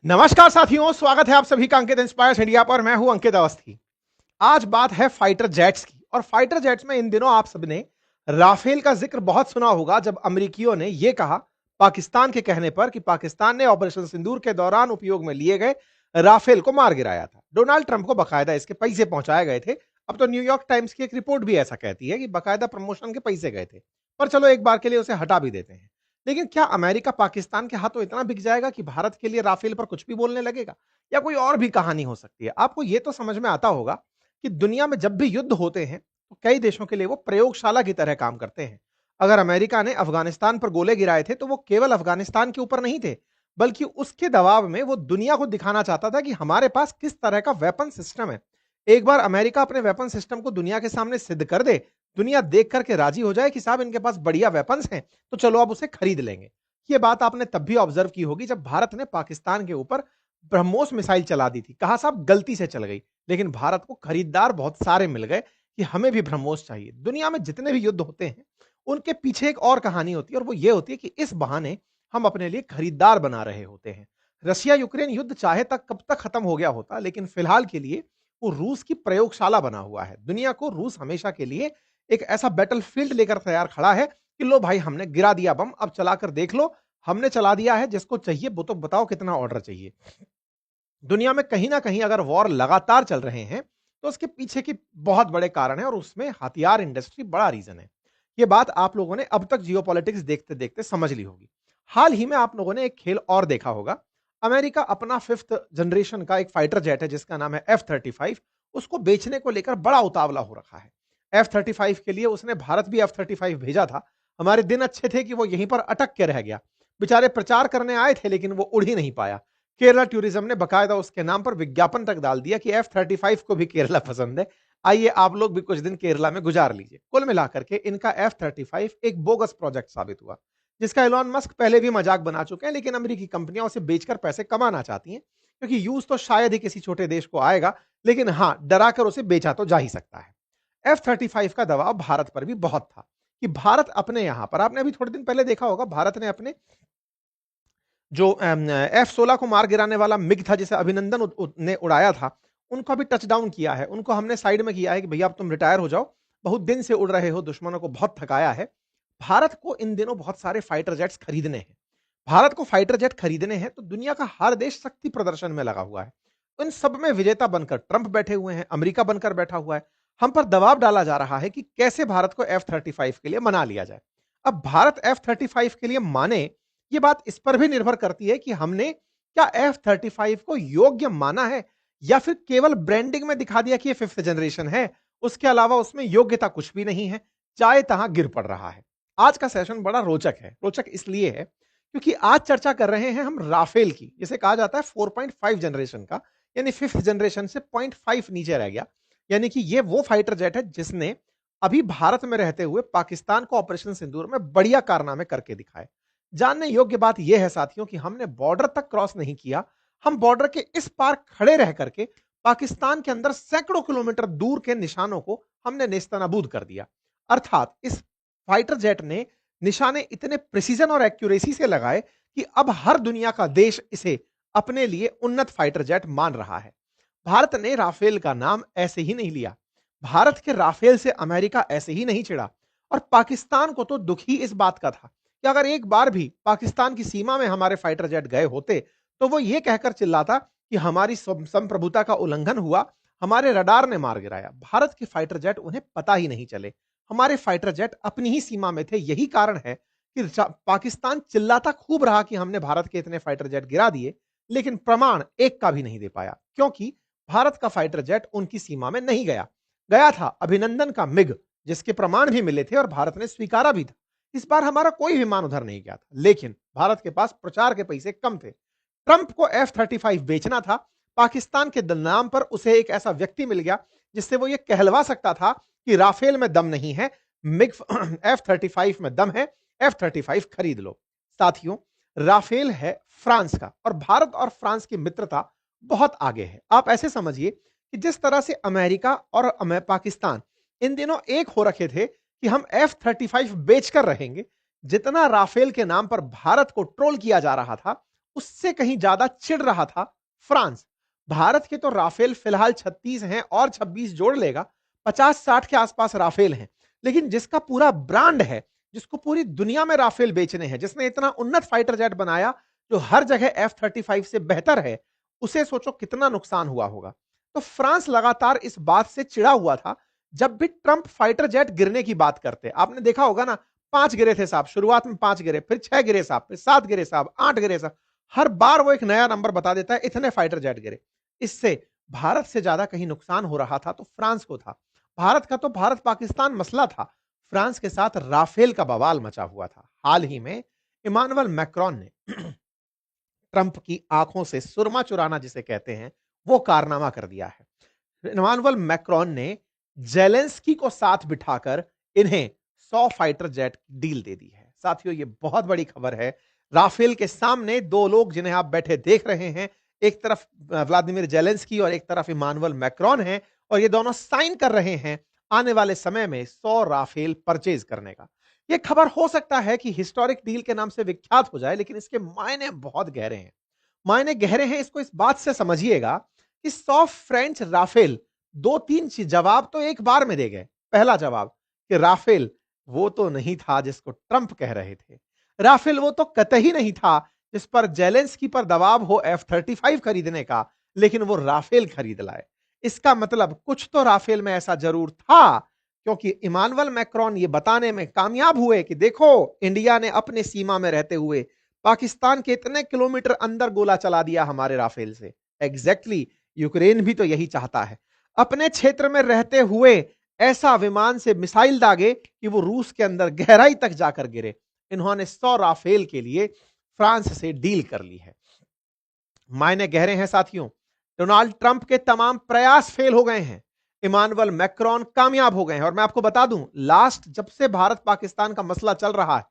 नमस्कार साथियों, स्वागत है आप सभी का अंकित इंस्पायर्स इंडिया पर। मैं हूं अंकित अवस्थी। आज बात है फाइटर जेट्स की, और फाइटर जेट्स में इन दिनों आप सबने राफेल का जिक्र बहुत सुना होगा, जब अमेरिकियों ने यह कहा पाकिस्तान के कहने पर कि पाकिस्तान ने ऑपरेशन सिंदूर के दौरान उपयोग में लिए गए राफेल को मार गिराया था। डोनाल्ड ट्रंप को बकायदा इसके पैसे पहुंचाए गए थे। अब तो न्यूयॉर्क टाइम्स की एक रिपोर्ट भी ऐसा कहती है कि बकायदा प्रमोशन के पैसे गए थे। पर चलो, एक बार के लिए उसे हटा भी देते हैं। लेकिन क्या अमेरिका पाकिस्तान के हाथों इतना बिक जाएगा कि भारत के लिए राफेल पर कुछ भी बोलने लगेगा, या कोई और भी कहानी हो सकती है? आपको यह तो समझ में आता होगा कि दुनिया में जब भी युद्ध होते हैं तो कई देशों के लिए वो प्रयोगशाला की तरह काम करते हैं। अगर अमेरिका ने अफगानिस्तान पर गोले गिराए थे तो वो केवल अफगानिस्तान के ऊपर नहीं थे, बल्कि उसके दबाव में वो दुनिया को दिखाना चाहता था कि हमारे पास किस तरह का वेपन सिस्टम है। एक बार अमेरिका अपने वेपन सिस्टम को दुनिया के सामने सिद्ध कर दे, दुनिया देख करके राजी हो जाए कि साहब इनके पास बढ़िया वेपन्स हैं, तो चलो अब उसे खरीद लेंगे। ये बात आपने तब भी ऑब्जर्व की होगी जब भारत ने पाकिस्तान के ऊपर ब्रह्मोस मिसाइल चला दी थी। कहा साहब गलती से चल गई, लेकिन भारत को खरीदार बहुत सारे मिल गए कि हमें भी ब्रह्मोस चाहिए। दुनिया में जितने भी युद्ध होते हैं उनके पीछे एक और कहानी होती है, और वो ये होती है कि इस बहाने हम अपने लिए खरीदार बना रहे होते हैं। रशिया यूक्रेन युद्ध चाहे तक कब तक खत्म हो गया होता, लेकिन फिलहाल के लिए वो रूस की प्रयोगशाला बना हुआ है। दुनिया को रूस हमेशा के लिए एक ऐसा बैटलफील्ड लेकर तैयार खड़ा है कि लो भाई, हमने गिरा दिया बम, अब चलाकर देख लो। हमने चला दिया है, जिसको चाहिए वो तो बताओ कितना ऑर्डर चाहिए। दुनिया में कहीं ना कहीं अगर वॉर लगातार चल रहे हैं तो उसके पीछे की बहुत बड़े कारण है, और उसमें हथियार इंडस्ट्री बड़ा रीजन है। ये बात आप लोगों ने अब तक जियोपॉलिटिक्स देखते देखते समझ ली होगी। हाल ही में आप लोगों ने एक खेल और देखा होगा। अमेरिका अपना 5th जनरेशन का एक फाइटर जेट है जिसका नाम है F-35, उसको बेचने को लेकर बड़ा उतावला हो रखा है। F-35 के लिए उसने भारत भी F-35 भेजा था। हमारे दिन अच्छे थे कि वो यहीं पर अटक के रह गया। बेचारे प्रचार करने आए थे लेकिन वो उड़ ही नहीं पाया। केरला टूरिज्म ने बकायदा उसके नाम पर विज्ञापन तक डाल दिया कि F-35 को भी केरला पसंद है, आइए आप लोग भी कुछ दिन केरला में गुजार लीजिए। कुल मिलाकर के इनका F-35 एक बोगस प्रोजेक्ट साबित हुआ, जिसका एलॉन मस्क पहले भी मजाक बना चुके हैं, लेकिन अमेरिकी कंपनियां उसे बेचकर पैसे कमाना चाहती हैं, क्योंकि यूज तो शायद ही किसी छोटे देश को आएगा, लेकिन हां, डराकर उसे बेचा तो जा ही सकता है। F-35 का दबाव भारत पर भी बहुत था कि भारत अपने यहां पर, आपने अभी थोड़े दिन पहले देखा होगा, भारत ने अपने जो F-16 को मार गिराने वाला मिग था जिसे अभिनंदन ने उड़ाया था, उनको अभी टच डाउन किया है। उनको हमने साइड में किया है कि भैया अब तुम रिटायर हो जाओ, बहुत दिन से उड़ रहे हो, दुश्मनों को बहुत थकाया है। भारत को इन दिनों बहुत सारे फाइटर जेट्स खरीदने हैं। भारत को फाइटर जेट खरीदने हैं तो दुनिया का हर देश शक्ति प्रदर्शन में लगा हुआ है। इन सब में विजेता बनकर ट्रंप बैठे हुए हैं, अमेरिका बनकर बैठा हुआ है। हम पर दबाव डाला जा रहा है कि कैसे भारत को F-35 के लिए मना लिया जाए। अब भारत F-35 के लिए माने, ये बात इस पर भी निर्भर करती है कि हमने क्या F-35 को योग्य माना है, या फिर केवल ब्रांडिंग में दिखा दिया कि ये 5th जनरेशन है, उसके अलावा उसमें योग्यता कुछ भी नहीं है, चाहे तहां गिर पड़ रहा है। आज का सेशन बड़ा रोचक है। रोचक इसलिए है क्योंकि आज चर्चा कर रहे हैं हम राफेल की, जिसे कहा जाता है 4.5 जनरेशन का, यानी 5th जनरेशन से 0.5 नीचे रह गया। यानी कि ये वो फाइटर जेट है जिसने अभी भारत में रहते हुए पाकिस्तान को ऑपरेशन सिंदूर में बढ़िया कारनामे करके दिखाए। जानने योग्य बात यह है साथियों कि हमने बॉर्डर तक क्रॉस नहीं किया, हम बॉर्डर के इस पार खड़े रह करके पाकिस्तान के अंदर सैकड़ों किलोमीटर दूर के निशानों को हमने नेस्तनाबूद कर दिया। अर्थात इस फाइटर जेट ने निशाने इतने प्रिसीजन और एक्यूरेसी से लगाए कि अब हर दुनिया का देश इसे अपने लिए उन्नत फाइटर जेट मान रहा है। भारत ने राफेल का नाम ऐसे ही नहीं लिया। भारत के राफेल से अमेरिका ऐसे ही नहीं चिढ़ा। और पाकिस्तान को तो दुख ही इस बात का था कि अगर एक बार भी पाकिस्तान की सीमा में हमारे फाइटर जेट गए होते तो वो ये कहकर चिल्लाता कि हमारी संप्रभुता का उल्लंघन हुआ, हमारे रडार ने मार गिराया। भारत के फाइटर जेट उन्हें पता ही नहीं चले। हमारे फाइटर जेट अपनी ही सीमा में थे। यही कारण है कि पाकिस्तान चिल्लाता खूब रहा कि हमने भारत के इतने फाइटर जेट गिरा दिए, लेकिन प्रमाण एक का भी नहीं दे पाया, क्योंकि भारत का फाइटर जेट उनकी सीमा में नहीं गया। गया था अभिनंदन का मिग, जिसके प्रमाण भी मिले थे और भारत ने स्वीकारा भी था। इस बार हमारा कोई विमान उधर नहीं गया था, लेकिन भारत के पास प्रचार के पैसे कम थे। ट्रंप को F-35 बेचना था। पाकिस्तान के नाम पर उसे एक ऐसा व्यक्ति मिल गया जिससे वो ये कहलवा सकता था कि राफेल में दम नहीं है, मिग F-35 में दम है, F-35 खरीद लो। साथियों, राफेल है फ्रांस का, और भारत और फ्रांस की मित्रता बहुत आगे है। आप ऐसे समझिए कि जिस तरह से अमेरिका और पाकिस्तान इन दिनों एक हो रखे थे कि हम F-35 बेचकर रहेंगे, जितना राफेल के नाम पर भारत को ट्रोल किया जा रहा था, उससे कहीं ज्यादा चिढ़ रहा था फ्रांस। भारत के तो राफेल फिलहाल 36 हैं और 26 जोड़ लेगा, 50-60 के आसपास राफेल हैं। लेकिन जिसका पूरा ब्रांड है, जिसको पूरी दुनिया में राफेल बेचने हैं, जिसने इतना उन्नत फाइटर जेट बनाया जो हर जगह F-35 से बेहतर है, उसे सोचो कितना नुकसान हुआ होगा। तो फ्रांस लगातार इस बात से चिढ़ा हुआ था। जब भी ट्रंप फाइटर जेट गिरने की बात करते, आपने देखा होगा ना, 5 गिरे थे साहब, शुरुआत में 5 गिरे, फिर 6 गिरे साहब, फिर 7 गिरे साहब, 8 गिरे साहब। हर बार वो एक नया नंबर बता देता है, इतने फाइटर जेट गिरे। इससे भारत से ज्यादा कहीं नुकसान हो रहा था तो फ्रांस को था। भारत का तो भारत पाकिस्तान मसला था, फ्रांस के साथ राफेल का बवाल मचा हुआ था। हाल ही में इमानुएल मैक्रोन ने ट्रंप की आंखों से सुरमा चुराना जिसे कहते हैं, वो कारनामा कर दिया है। इमानुएल मैक्रोन ने जेलेंस्की को साथ बिठाकर इन्हें 100 फाइटर जेट डील दे दी है। साथियों, ये बहुत बड़ी खबर है। राफेल के सामने दो लोग जिन्हें आप बैठे देख रहे हैं, एक तरफ व्लादिमीर जेलेंस्की और एक तरफ इमानुएल मैक्रोन है, और ये दोनों साइन कर रहे हैं आने वाले समय में 100 राफेल परचेज करने का। ये खबर हो सकता है कि हिस्टोरिक डील के नाम से विख्यात हो जाए, लेकिन इसके मायने बहुत गहरे हैं। मायने गहरे हैं, इसको इस बात से समझिएगा कि 100 फ्रेंच राफेल, 2-3 जवाब तो एक बार में दे गए। पहला जवाब कि राफेल वो तो नहीं था जिसको ट्रंप कह रहे थे। राफेल वो तो कतई नहीं था जिस पर जेलेंस्की पर दबाव हो F-35 खरीदने का, लेकिन वो राफेल खरीद लाए। इसका मतलब कुछ तो राफेल में ऐसा जरूर था, क्योंकि इमानुएल मैक्रोन ये बताने में कामयाब हुए कि देखो, इंडिया ने अपने सीमा में रहते हुए पाकिस्तान के इतने किलोमीटर अंदर गोला चला दिया हमारे राफेल से। एग्जैक्टली, यूक्रेन भी तो यही चाहता है, अपने क्षेत्र में रहते हुए ऐसा विमान से मिसाइल दागे कि वो रूस के अंदर गहराई तक जाकर गिरे। इन्होंने 100 राफेल के लिए फ्रांस से डील कर ली है। मायने गहरे हैं साथियों। डोनाल्ड ट्रंप के तमाम प्रयास फेल हो गए हैं, इमानुएल मैक्रोन कामयाब हो गए हैं। और मैं आपको बता दूं, लास्ट जब से भारत पाकिस्तान का मसला चल रहा है,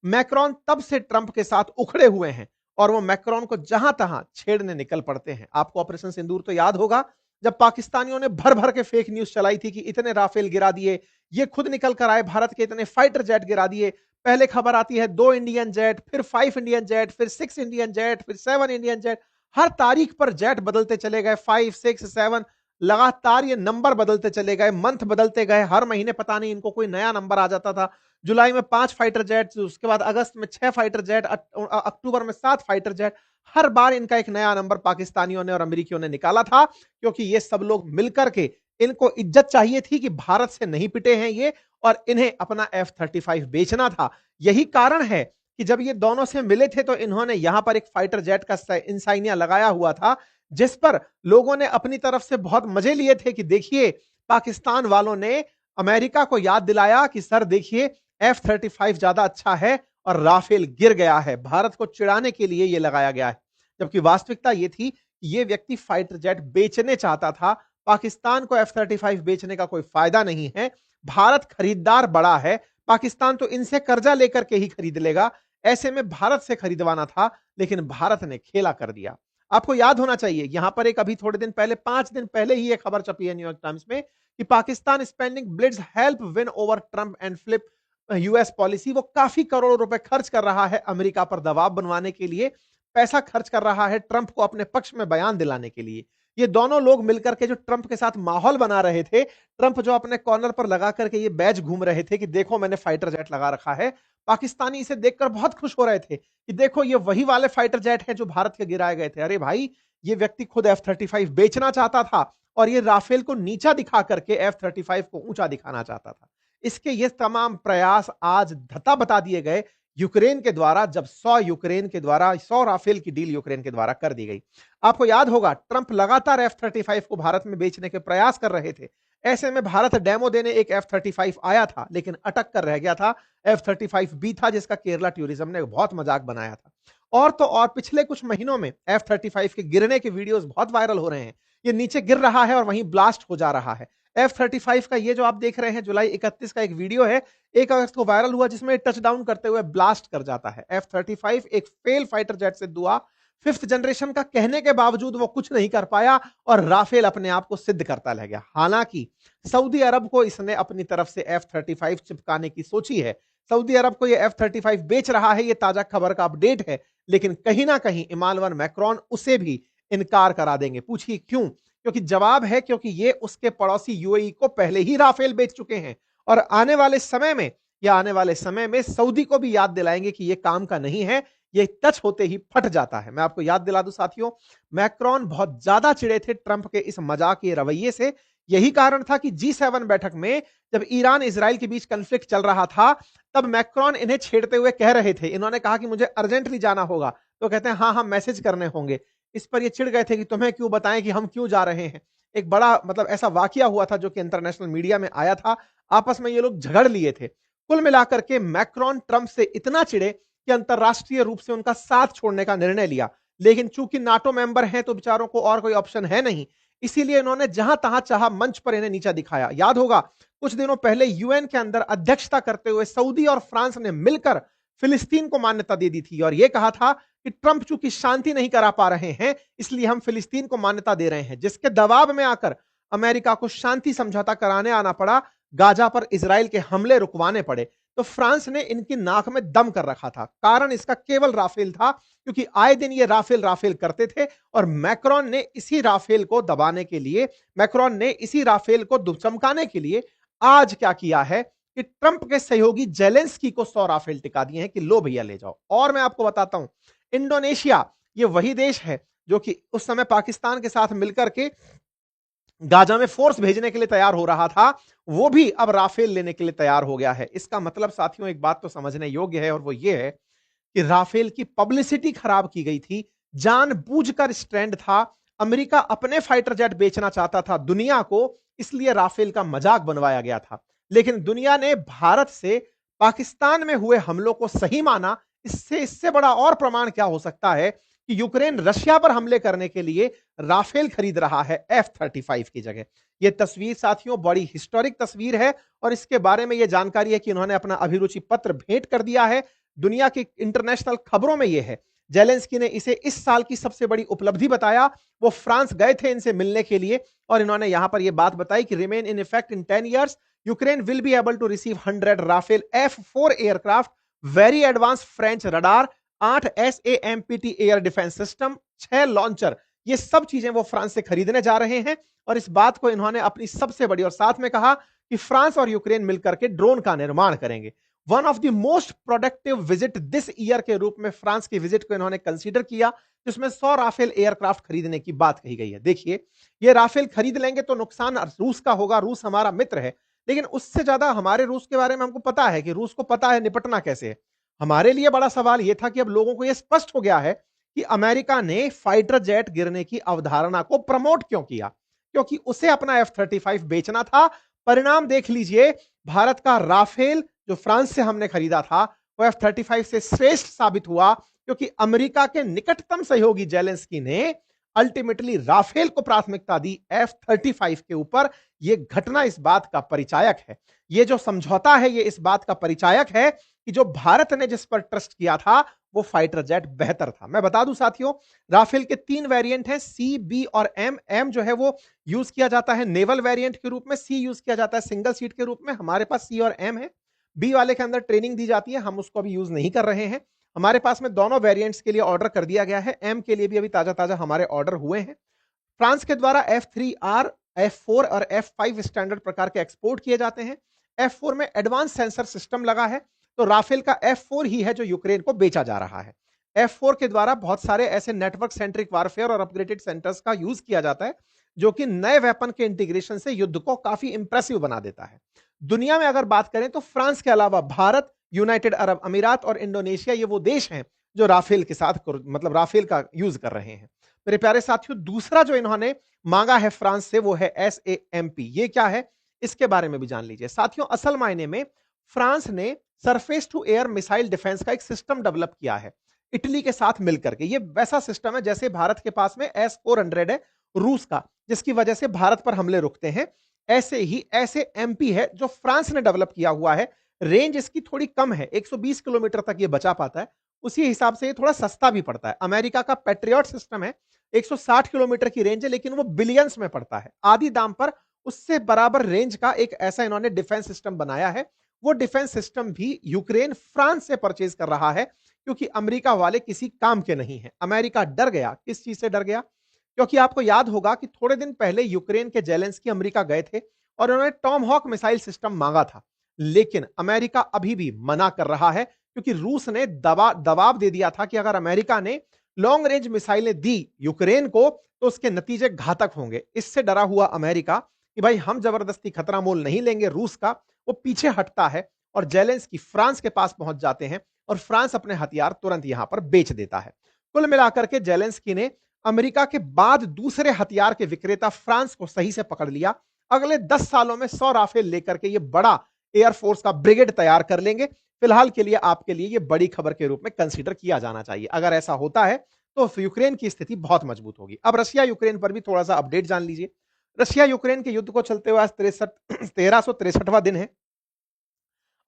मैक्रोन तब से ट्रंप के साथ उखड़े हुए हैं, और वो मैक्रोन को जहां तहां छेड़ने निकल पड़ते हैं। आपको ऑपरेशन सिंदूर तो याद होगा, जब पाकिस्तानियों ने भर भर के फेक न्यूज चलाई थी कि इतने राफेल गिरा दिए, ये खुद निकल कर आए भारत के इतने फाइटर जेट गिरा दिए। पहले खबर आती है 2 इंडियन जेट, फिर 5 इंडियन जेट, फिर 6 इंडियन जेट, फिर 7 इंडियन जेट। हर तारीख पर जेट बदलते चले गए, 5, 6, 7, लगातार ये नंबर बदलते चले गए, मंथ बदलते गए। हर महीने पता नहीं इनको कोई नया नंबर आ जाता था। जुलाई में 5 फाइटर जेट, उसके बाद अगस्त में 6 फाइटर जेट, अक्टूबर में 7 फाइटर जेट। हर बार इनका एक नया नंबर पाकिस्तानियों ने और अमेरिकियों ने निकाला था, क्योंकि ये सब लोग मिलकर के, इनको इज्जत चाहिए थी कि भारत से नहीं पिटे हैं ये, और इन्हें अपना F-35 बेचना था। यही कारण है कि जब ये दोनों से मिले थे तो इन्होंने यहां पर एक फाइटर जेट का इंसाइनिया लगाया हुआ था, जिस पर लोगों ने अपनी तरफ से बहुत मजे लिए थे कि देखिए, पाकिस्तान वालों ने अमेरिका को याद दिलाया कि सर देखिए, F-35 ज्यादा अच्छा है और राफेल गिर गया है। भारत को चिढ़ाने के लिए यह लगाया गया है, जबकि वास्तविकता यह थी कि यह व्यक्ति फाइटर जेट बेचने चाहता था। पाकिस्तान को F-35 बेचने का कोई फायदा नहीं है। भारत खरीदार बड़ा है, पाकिस्तान तो इनसे कर्जा लेकर के ही खरीद लेगा। ऐसे में भारत से खरीदवाना था, लेकिन भारत ने खेला कर दिया। आपको याद होना चाहिए, यहां पर एक अभी थोड़े दिन पहले, 5 दिन पहले ही एक खबर छपी है न्यूयॉर्क टाइम्स में कि Pakistan spending Blitz help win over Trump and flip US policy. वो काफी करोड़ों रुपए खर्च कर रहा है अमेरिका पर दबाव बनवाने के लिए, पैसा खर्च कर रहा है ट्रंप को अपने पक्ष में बयान दिलाने के लिए। ये दोनों लोग मिलकर के जो ट्रंप के साथ माहौल बना रहे थे, ट्रंप जो अपने कॉर्नर पर लगा करके ये बैज घूम रहे थे कि देखो मैंने फाइटर जेट लगा रखा है, पाकिस्तानी इसे देखकर बहुत खुश हो रहे थे कि देखो ये वही वाले फाइटर जेट हैं जो भारत के गिराए गए थे। अरे भाई, ये व्यक्ति खुद F-35 बेचना चाहता था और ये राफेल को नीचा दिखा करके F-35 को ऊंचा दिखाना चाहता था। इसके ये तमाम प्रयास आज धता बता दिए गए यूक्रेन के द्वारा, जब 100 राफेल की डील यूक्रेन के द्वारा कर दी गई। आपको याद होगा, ट्रंप लगातार F-35 को भारत में बेचने के प्रयास कर रहे थे। ऐसे में भारत डेमो देने एक F-35 आया था, लेकिन अटक कर रह गया था। F-35B था, जिसका केरला टूरिज्म ने बहुत मजाक बनाया था। और तो और पिछले कुछ महीनों में F-35 के गिरने के वीडियोस बहुत वायरल हो रहे हैं। ये नीचे गिर रहा है और वहीं ब्लास्ट हो जा रहा है। F-35 का ये जो आप देख रहे हैं, जुलाई 31 का एक वीडियो है, 1 अगस्त को वायरल हुआ, जिसमें टच डाउन करते हुए ब्लास्ट कर जाता है। F-35 एक फेल फाइटर जेट सिद्ध हुआ, 5th जनरेशन का कहने के बावजूद वो कुछ नहीं कर पाया और राफेल अपने आप को सिद्ध करता रह गया। हालांकि सऊदी अरब को इसने अपनी तरफ से F-35 चिपकाने की सोची है। सऊदी अरब को ये F-35 बेच रहा है, ये ताजा खबर का अपडेट है, लेकिन कहीं ना कहीं इमानुएल मैक्रोन उसे भी इनकार करा देंगे। पूछिए क्यों? क्योंकि जवाब है क्योंकि ये उसके पड़ोसी यूएई को पहले ही राफेल बेच चुके हैं और आने वाले समय में सऊदी को भी याद दिलाएंगे कि ये काम का नहीं है, ये टच होते ही फट जाता है। मैं आपको याद दिला दूं साथियों, मैक्रोन बहुत ज्यादा चिढ़े थे ट्रंप के इस मजाकिया रवैये से। यही कारण था कि G7 बैठक में जब ईरान इजराइल के बीच कॉन्फ्लिक्ट चल रहा था, तब मैक्रोन इन्हें छेड़ते हुए कह रहे थे, इन्होंने कहा कि मुझे अर्जेंटली जाना होगा, तो कहते हैं हाँ हाँ मैसेज करने होंगे। इस पर ये चिढ़ गए थे कि तुम्हें क्यों बताएं कि हम क्यों जा रहे हैं। एक बड़ा मतलब ऐसा वाकया हुआ था जो कि इंटरनेशनल मीडिया में आया था, आपस में ये लोग झगड़ लिए थे। कुल मिलाकर के मैक्रोन ट्रंप से इतना चिढ़े कि अंतरराष्ट्रीय रूप से उनका साथ छोड़ने का निर्णय लिया, लेकिन चूंकि नाटो मेंबर हैं तो बेचारों को और कोई ऑप्शन है नहीं, इसीलिए इन्होंने जहां तहां चाहा मंच पर इन्हें नीचा दिखाया। याद होगा कुछ दिनों पहले यूएन के अंदर अध्यक्षता करते हुए सऊदी और फ्रांस ने मिलकर फिलिस्तीन को मान्यता दे दी थी और यह कहा था कि ट्रंप चूंकि शांति नहीं करा पा रहे हैं, इसलिए हम फिलिस्तीन को मान्यता दे रहे हैं, जिसके दबाव में आकर अमेरिका को शांति समझौता कराने आना पड़ा, गाजा पर इजराइल के हमले रुकवाने पड़े। तो फ्रांस ने इनकी नाक में दम कर रखा था। कारण इसका केवल राफेल था, क्योंकि आए दिन ये राफेल राफेल करते थे और मैक्रोन ने इसी राफेल को दबाने के लिए, मैक्रोन ने इसी राफेल को चमकाने के लिए आज क्या किया है कि ट्रंप के सहयोगी जेलेंस्की को 100 राफेल टिका दिए हैं कि लो भैया ले जाओ। और मैं आपको बताता हूं, इंडोनेशिया ये वही देश है जो कि उस समय पाकिस्तान के साथ मिलकर के गाजा में फोर्स भेजने के लिए तैयार हो रहा था, वो भी अब राफेल लेने के लिए तैयार हो गया है। इसका मतलब साथियों एक बात तो समझने योग्य है और वो ये है कि राफेल की पब्लिसिटी खराब की गई थी, जानबूझकर स्ट्रेंड था। अमेरिका अपने फाइटर जेट बेचना चाहता था दुनिया को, इसलिए राफेल का मजाक बनवाया गया था। लेकिन दुनिया ने भारत से पाकिस्तान में हुए हमलों को सही माना। इससे बड़ा और प्रमाण क्या हो सकता है कि यूक्रेन रशिया पर हमले करने के लिए राफेल खरीद रहा है F-35 की जगह। यह तस्वीर साथियों बड़ी हिस्टोरिक तस्वीर है और इसके बारे में यह जानकारी है कि इन्होंने अपना अभिरुचि पत्र भेंट कर दिया है। दुनिया की इंटरनेशनल खबरों में यह है। जेलेंस्की ने इसे इस साल की सबसे बड़ी उपलब्धि बताया। वो फ्रांस गए थे इनसे मिलने के लिए और इन्होंने यहां पर यह बात बताई कि remain in effect in 10 years Ukraine will be able to receive 100 Rafale F4 aircraft, very advance French radar, 8 SAMPT air defence system, 6 launcher, ये सब चीजें वो फ्रांस से खरीदने जा रहे हैं। और इस बात को इन्होंने अपनी सबसे बड़ी और साथ में कहा कि फ्रांस और यूक्रेन मिलकर के ड्रोन का निर्माण करेंगे। One of the most productive visit this year के रूप में फ्रांस की विजिट को इन्होंने कंसीडर किया, जिसमें 100 राफेल एयरक्राफ्ट खरीदने की बात कही गई है। देखिए ये राफेल खरीद लेंगे तो नुकसान रूस का होगा, रूस हमारा मित्र है, लेकिन उससे ज्यादा हमारे रूस के बारे में हमको पता है कि रूस को पता है निपटना कैसे है। हमारे लिए बड़ा सवाल यह था कि अब लोगों को यह स्पष्ट हो गया है कि अमेरिका ने फाइटर जेट गिरने की अवधारणा को प्रमोट क्यों किया, क्योंकि उसे अपना F-35 बेचना था। परिणाम देख लीजिए, भारत का राफेल जो फ्रांस से हमने खरीदा था वो F-35 से श्रेष्ठ साबित हुआ, क्योंकि अमेरिका के निकटतम सहयोगी जेलेंस्की ने अल्टीमेटली राफेल को प्राथमिकता दी F-35 के ऊपर। यह घटना इस बात का परिचायक है, यह जो समझौता है यह इस बात का परिचायक है कि जो भारत ने जिस पर ट्रस्ट किया था वो फाइटर जेट बेहतर था। मैं बता दूं साथियों, राफेल के 3 वेरिएंट हैं, सी, बी और एम। एम जो है वो यूज किया जाता है नेवल वेरिएंट के रूप में, सी यूज किया जाता है सिंगल सीट के रूप में। हमारे पास सी और एम है। बी वाले के अंदर ट्रेनिंग दी जाती है, हम उसको अभी यूज नहीं कर रहे हैं। हमारे पास में दोनों वेरिएंट्स के लिए ऑर्डर कर दिया गया है। एम के लिए भी अभी ताजा ताजा हमारे ऑर्डर हुए हैं। फ्रांस के द्वारा F3R, F4 और F5 स्टैंडर्ड प्रकार के एक्सपोर्ट किए जाते हैं। F4 में एडवांस सेंसर सिस्टम लगा है, तो राफेल का F4 ही है जो यूक्रेन को बेचा जा रहा है। F4 के द्वारा बहुत सारे ऐसे नेटवर्क सेंट्रिक वारफेयर और अपग्रेडेड सेंटर्स का यूज किया जाता है, जो कि नए वेपन के इंटीग्रेशन से युद्ध को काफी इंप्रेसिव बना देता है। दुनिया में अगर बात करें तो फ्रांस के अलावा भारत, यूनाइटेड अरब अमीरात और इंडोनेशिया ये वो देश हैं जो राफेल के साथ मतलब राफेल का यूज कर रहे हैं। मेरे प्यारे साथियों, दूसरा जो इन्होंने मांगा है फ्रांस से वो है SAMP। ये क्या है इसके बारे में भी जान लीजिए साथियों। असल मायने में फ्रांस ने surface to air missile defence का एक सिस्टम डेवलप किया है इटली के साथ मिलकर के। ये वैसा सिस्टम है जैसे भारत के पास में S-400 है रूस का, जिसकी वजह से भारत पर हमले रुकते हैं। ऐसे ही SAMP है जो फ्रांस ने डेवलप किया हुआ है। रेंज इसकी थोड़ी कम है, 120 किलोमीटर तक ये बचा पाता है, उसी हिसाब से ये थोड़ा सस्ता भी पड़ता है। अमेरिका का पैट्रियट सिस्टम है, 160 किलोमीटर की रेंज है, लेकिन वो बिलियंस में पड़ता है। आधी दाम पर उससे बराबर रेंज का एक ऐसा इन्होंने डिफेंस सिस्टम बनाया है, वो डिफेंस सिस्टम भी यूक्रेन फ्रांस से परचेज कर रहा है, क्योंकि अमेरिका वाले किसी काम के नहीं है। अमेरिका डर गया। किस चीज से डर गया? क्योंकि आपको याद होगा कि थोड़े दिन पहले यूक्रेन के जेलेंस्की अमेरिका गए थे और उन्होंने टॉम हॉक मिसाइल सिस्टम मांगा था, लेकिन अमेरिका अभी भी मना कर रहा है, क्योंकि रूस ने दबाव दे दिया था कि अगर अमेरिका ने लॉन्ग रेंज मिसाइलें दी यूक्रेन को तो उसके नतीजे घातक होंगे। इससे डरा हुआ अमेरिका कि भाई हम जबरदस्ती खतरा मोल नहीं लेंगे रूस का, वो पीछे हटता है और जेलेंस्की फ्रांस के पास पहुंच जाते हैं और फ्रांस अपने हथियार तुरंत यहां पर बेच देता है। कुल मिलाकर के जेलेंस्की ने अमेरिका के बाद दूसरे हथियार के विक्रेता फ्रांस को सही से पकड़ लिया। अगले 10 सालों में 100 राफेल लेकर के ये बड़ा एयरफोर्स का ब्रिगेड तैयार कर लेंगे। फिलहाल के लिए आपके लिए ये बड़ी खबर के रूप में कंसीडर किया जाना चाहिए। अगर ऐसा होता है तो यूक्रेन की स्थिति बहुत मजबूत होगी। अब रशिया यूक्रेन पर भी थोड़ा सा अपडेट जान लीजिए। रशिया यूक्रेन के युद्ध को चलते हुए आज 1363वां दिन है।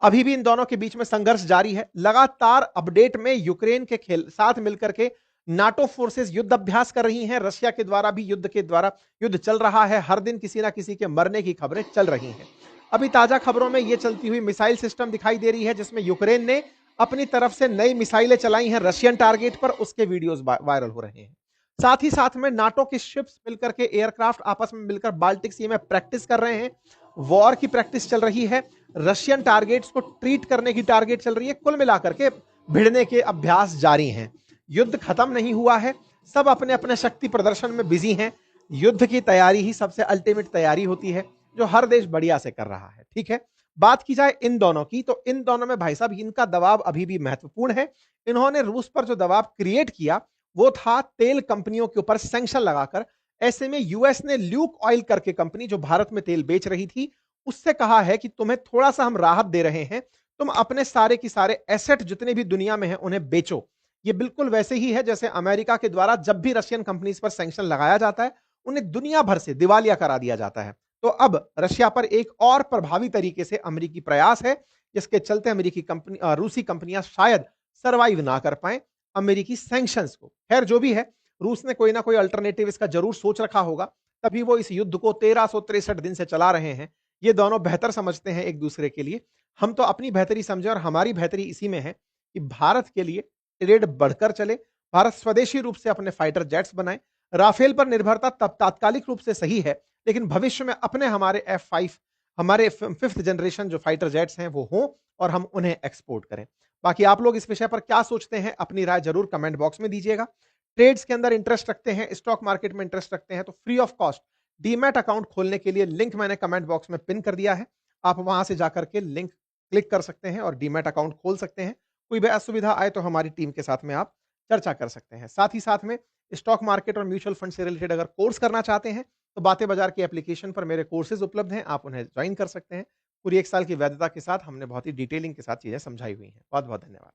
अभी भी इन दोनों के बीच में संघर्ष जारी है। लगातार अपडेट में यूक्रेन के साथ मिलकर के नाटो फोर्सेस युद्ध अभ्यास कर रही हैं। रशिया के द्वारा भी युद्ध चल रहा है। हर दिन किसी ना किसी के मरने की खबरें चल रही हैं। अभी ताजा खबरों में यह चलती हुई मिसाइल सिस्टम दिखाई दे रही है, जिसमें यूक्रेन ने अपनी तरफ से नई मिसाइलें चलाई हैं रशियन टारगेट पर। उसके वीडियोस वायरल हो रहे हैं। साथ ही साथ में नाटो की शिप्स मिलकर के एयरक्राफ्ट आपस में मिलकर बाल्टिक सी में प्रैक्टिस कर रहे हैं। वॉर की प्रैक्टिस चल रही है। रशियन टारगेट्स को ट्रीट करने की टारगेट चल रही है। कुल मिलाकर के भिड़ने के अभ्यास जारी हैं। युद्ध खत्म नहीं हुआ है। सब अपने अपने शक्ति प्रदर्शन में बिजी हैं। युद्ध की तैयारी ही सबसे अल्टीमेट तैयारी होती है, जो हर देश बढ़िया से कर रहा है। ठीक है, बात की जाए इन दोनों की, तो इन दोनों में भाई साहब इनका दबाव अभी भी महत्वपूर्ण है। इन्होंने रूस पर जो दबाव क्रिएट किया वो था तेल कंपनियों के ऊपर सैंक्शन लगाकर। ऐसे में यूएस ने ल्यूक ऑयल करके कंपनी जो भारत में तेल बेच रही थी, उससे कहा है कि तुम्हें थोड़ा सा हम राहत दे रहे हैं, तुम अपने सारे की सारे एसेट जितने भी दुनिया में हैं उन्हें बेचो। ये बिल्कुल वैसे ही है जैसे अमेरिका के द्वारा जब भी रशियन कंपनीज पर सैंक्शन लगाया जाता है, उन्हें दुनिया भर से दिवालिया करा दिया जाता है। तो अब रशिया पर एक और प्रभावी तरीके से अमेरिकी प्रयास है, जिसके चलते रूसी कंपनियां शायद सरवाइव ना कर पाए अमेरिकी सैंक्शंस को। खैर जो भी है, रूस ने कोई ना कोई अल्टरनेटिव इसका जरूर सोच रखा होगा, तभी वो इस युद्ध को 1363 दिन से चला रहे हैं। ये दोनों बेहतर समझते हैं एक दूसरे के लिए। हम तो अपनी बेहतरी समझे और हमारी बेहतरी इसी में है कि भारत के लिए ट्रेड बढ़कर चले, भारत स्वदेशी रूप से अपने फाइटर जेट्स बनाए। राफेल पर निर्भरता तब तात्कालिक रूप से सही है, लेकिन भविष्य में अपने हमारे F5 हमारे 5th जनरेशन जो फाइटर जेट्स हैं वो हों और हम उन्हें एक्सपोर्ट करें। बाकी आप लोग इस विषय पर क्या सोचते हैं, अपनी राय जरूर कमेंट बॉक्स में दीजिएगा। ट्रेड्स के अंदर इंटरेस्ट रखते हैं, स्टॉक मार्केट में इंटरेस्ट रखते हैं, तो free of cost demat account खोलने के लिए लिंक मैंने कमेंट बॉक्स में पिन कर दिया है। आप वहां से जाकर के लिंक क्लिक कर सकते हैं और डीमैट अकाउंट खोल सकते हैं। कोई भी असुविधा आए तो हमारी टीम के साथ में आप चर्चा कर सकते हैं। साथ ही साथ में स्टॉक मार्केट और म्यूचुअल फंड से रिलेटेड अगर कोर्स करना चाहते हैं तो बातें बाजार की एप्लीकेशन पर मेरे कोर्सेज उपलब्ध हैं, आप उन्हें ज्वाइन कर सकते हैं। पूरी 1 साल की वैधता के साथ हमने बहुत ही डिटेलिंग के साथ चीजें समझाई हुई हैं। बहुत बहुत धन्यवाद।